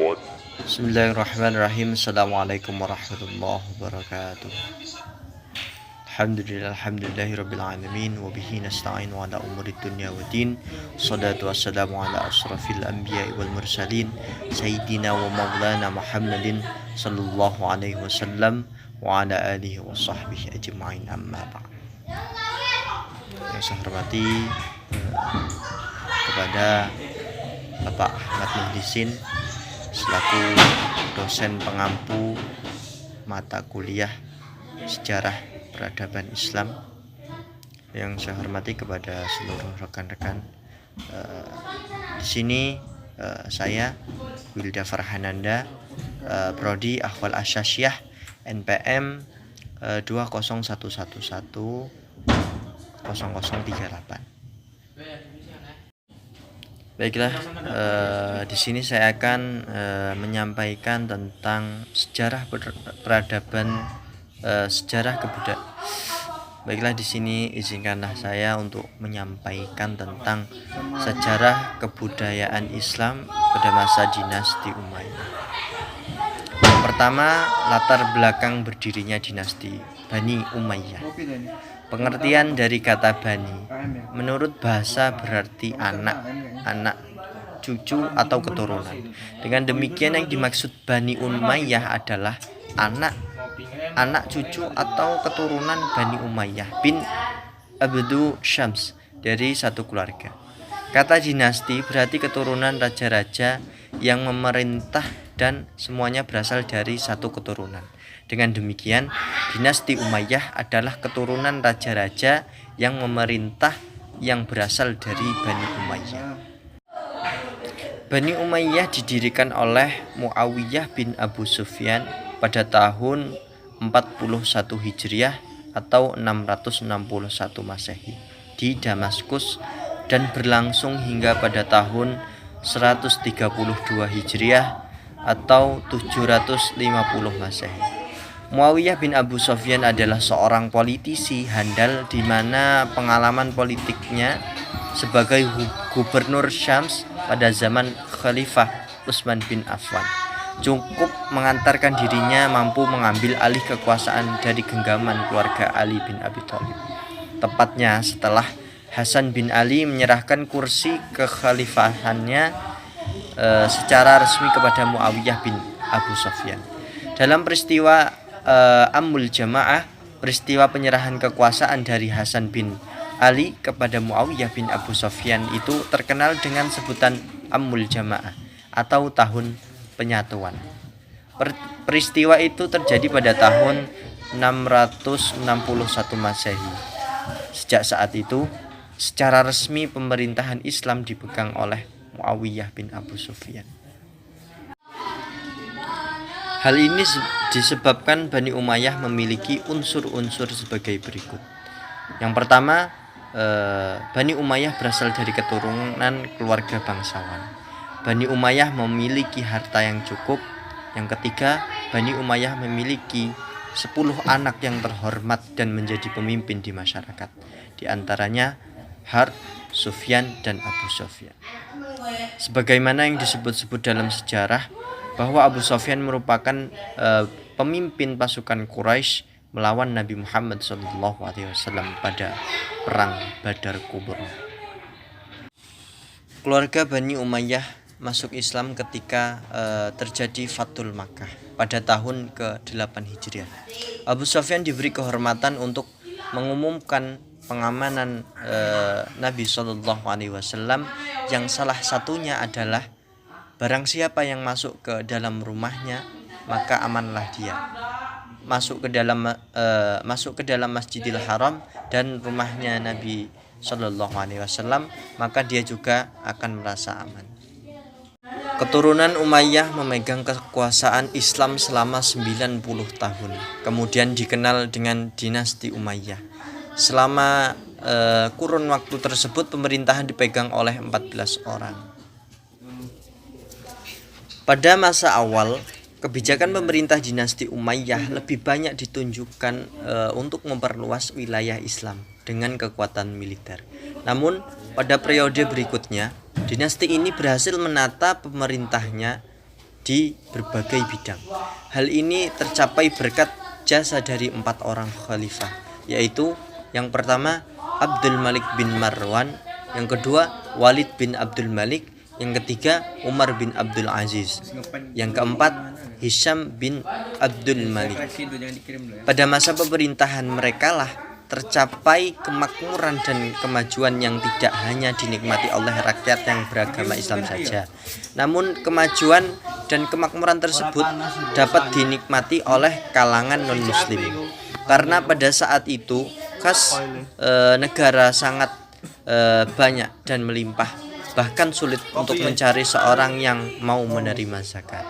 Bismillahirrahmanirrahim. Assalamualaikum warahmatullahi wabarakatuh. Alhamdulillahirabbil alamin wa bihi nasta'in ala umurid dunya waddin. Shalatu wassalamu ala asrafil anbiya'i wal mursalin sayyidina wa maulana Muhammadin sallallahu alaihi wasallam wa ala alihi wa sahbihi ajma'in, amma ba'd. Yang saya hormati kepada Bapak Ahmad Muhlisin selaku dosen pengampu mata kuliah Sejarah Peradaban Islam. Yang saya hormati kepada seluruh rekan-rekan di sini, saya Wilda Farhananda, Prodi Ahwal Asyasiyah NPM 201110038. Baiklah, di sini saya akan menyampaikan tentang sejarah peradaban, sejarah kebudayaan. Baiklah, di sini izinkanlah saya untuk menyampaikan tentang sejarah kebudayaan Islam pada masa dinasti Umayyah. Yang pertama, latar belakang berdirinya dinasti Bani Umayyah. Pengertian dari kata Bani menurut bahasa berarti anak, cucu atau keturunan. Dengan demikian yang dimaksud Bani Umayyah adalah anak, cucu atau keturunan Bani Umayyah bin Abdu Syams dari satu keluarga. Kata dinasti berarti keturunan raja-raja yang memerintah dan semuanya berasal dari satu keturunan. Dengan demikian, dinasti Umayyah adalah keturunan raja-raja yang memerintah yang berasal dari Bani Umayyah. Bani Umayyah didirikan oleh Muawiyah bin Abu Sufyan pada tahun 41 Hijriah atau 661 Masehi di Damaskus dan berlangsung hingga pada tahun 132 Hijriah atau 750 Masehi. Muawiyah bin Abu Sufyan adalah seorang politisi handal di mana pengalaman politiknya sebagai gubernur Syams pada zaman Khalifah Utsman bin Affan cukup mengantarkan dirinya mampu mengambil alih kekuasaan dari genggaman keluarga Ali bin Abi Thalib. Tepatnya setelah Hasan bin Ali menyerahkan kursi kekhalifahannya secara resmi kepada Muawiyah bin Abu Sufyan. Dalam peristiwa Ammul Jamaah, peristiwa penyerahan kekuasaan dari Hasan bin Ali kepada Muawiyah bin Abu Sufyan itu terkenal dengan sebutan Ammul Jamaah atau tahun penyatuan. Peristiwa itu terjadi pada tahun 661 Masehi. Sejak saat itu, secara resmi pemerintahan Islam dipegang oleh Muawiyah bin Abu Sufyan. Hal ini disebabkan Bani Umayyah memiliki unsur-unsur sebagai berikut. Yang pertama, Bani Umayyah berasal dari keturunan keluarga bangsawan. Bani Umayyah memiliki harta yang cukup. Yang ketiga, Bani Umayyah memiliki 10 anak yang terhormat dan menjadi pemimpin di masyarakat. Di antaranya Harb, Sufyan, dan Abu Sufyan. Sebagaimana yang disebut-sebut dalam sejarah, bahwa Abu Sufyan merupakan pemimpin pasukan Quraisy melawan Nabi Muhammad SAW pada perang Badar Kubra. Keluarga Bani Umayyah masuk Islam ketika terjadi Fathul Makkah pada tahun ke-8 Hijriah. Abu Sufyan diberi kehormatan untuk mengumumkan pengamanan Nabi SAW yang salah satunya adalah barang siapa yang masuk ke dalam rumahnya maka amanlah dia. Masuk ke dalam Masjidil Haram dan rumahnya Nabi SAW, maka dia juga akan merasa aman. Keturunan Umayyah memegang kekuasaan Islam selama 90 tahun. Kemudian dikenal dengan dinasti Umayyah. Selama kurun waktu tersebut pemerintahan dipegang oleh 14 orang. Pada masa awal, kebijakan pemerintah dinasti Umayyah lebih banyak ditunjukkan untuk memperluas wilayah Islam dengan kekuatan militer. Namun, pada periode berikutnya, dinasti ini berhasil menata pemerintahnya di berbagai bidang. Hal ini tercapai berkat jasa dari 4 orang khalifah, yaitu yang pertama Abdul Malik bin Marwan, yang kedua Walid bin Abdul Malik, yang ketiga Umar bin Abdul Aziz, yang keempat Hisham bin Abdul Malik. Pada masa pemerintahan mereka lah tercapai kemakmuran dan kemajuan yang tidak hanya dinikmati oleh rakyat yang beragama Islam saja, namun kemajuan dan kemakmuran tersebut dapat dinikmati oleh kalangan non-muslim. Karena pada saat itu kas negara sangat banyak dan melimpah, bahkan sulit untuk mencari seorang yang mau menerima zakat.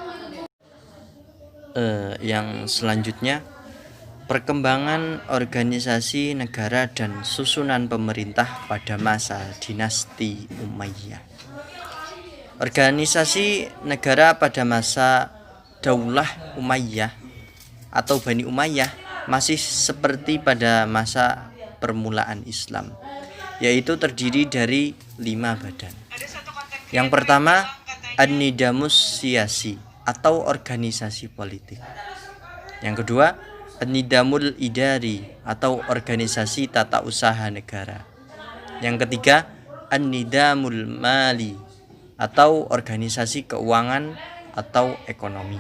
Yang selanjutnya, perkembangan organisasi negara dan susunan pemerintah pada masa dinasti Umayyah. Organisasi negara pada masa Daulah Umayyah atau Bani Umayyah masih seperti pada masa permulaan Islam, yaitu terdiri dari 5 badan. Yang pertama, An-Nidamus Siyasi atau organisasi politik. Yang kedua, An-Nidamul Idari atau organisasi tata usaha negara. Yang ketiga, An-Nidamul Mali atau organisasi keuangan atau ekonomi.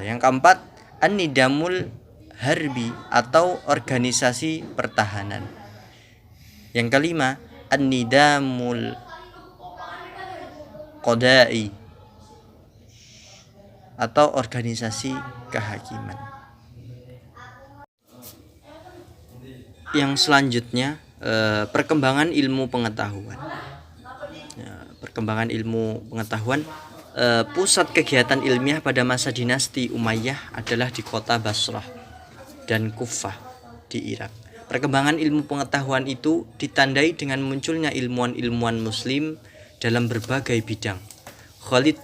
Yang keempat, An-Nidamul Harbi atau organisasi pertahanan. Yang kelima, An-Nidamul Qodai atau organisasi kehakiman. Yang selanjutnya, perkembangan ilmu pengetahuan. Perkembangan ilmu pengetahuan, pusat kegiatan ilmiah pada masa dinasti Umayyah adalah di kota Basrah dan Kufah di Irak. Perkembangan ilmu pengetahuan itu ditandai dengan munculnya ilmuwan-ilmuwan muslim dalam berbagai bidang. Khalid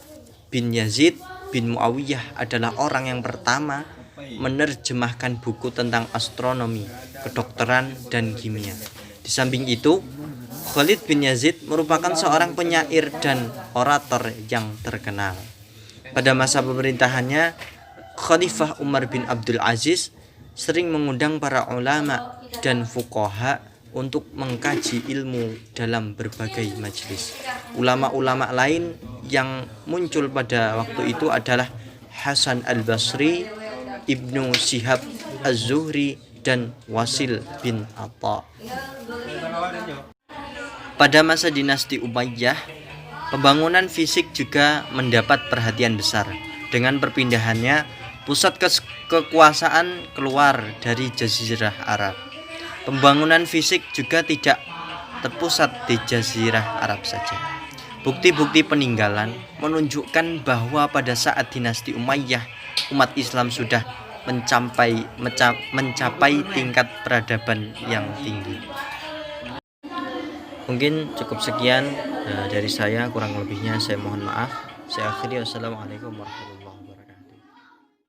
bin Yazid bin Muawiyah adalah orang yang pertama menerjemahkan buku tentang astronomi, kedokteran, dan kimia. Di samping itu, Khalid bin Yazid merupakan seorang penyair dan orator yang terkenal. Pada masa pemerintahannya, Khalifah Umar bin Abdul Aziz sering mengundang para ulama dan fuqaha untuk mengkaji ilmu dalam berbagai majelis. Ulama-ulama lain yang muncul pada waktu itu adalah Hasan al-Basri, Ibnu Syihab az-Zuhri, dan Wasil bin Atha. Pada masa dinasti Umayyah, pembangunan fisik juga mendapat perhatian besar. Dengan perpindahannya, pusat kekuasaan keluar dari Jazirah Arab. Pembangunan fisik juga tidak terpusat di Jazirah Arab saja. Bukti-bukti peninggalan menunjukkan bahwa pada saat dinasti Umayyah, umat Islam sudah mencapai tingkat peradaban yang tinggi. Mungkin cukup sekian dari saya, kurang lebihnya saya mohon maaf. Saya akhiri, wassalamualaikum warahmatullahi wabarakatuh.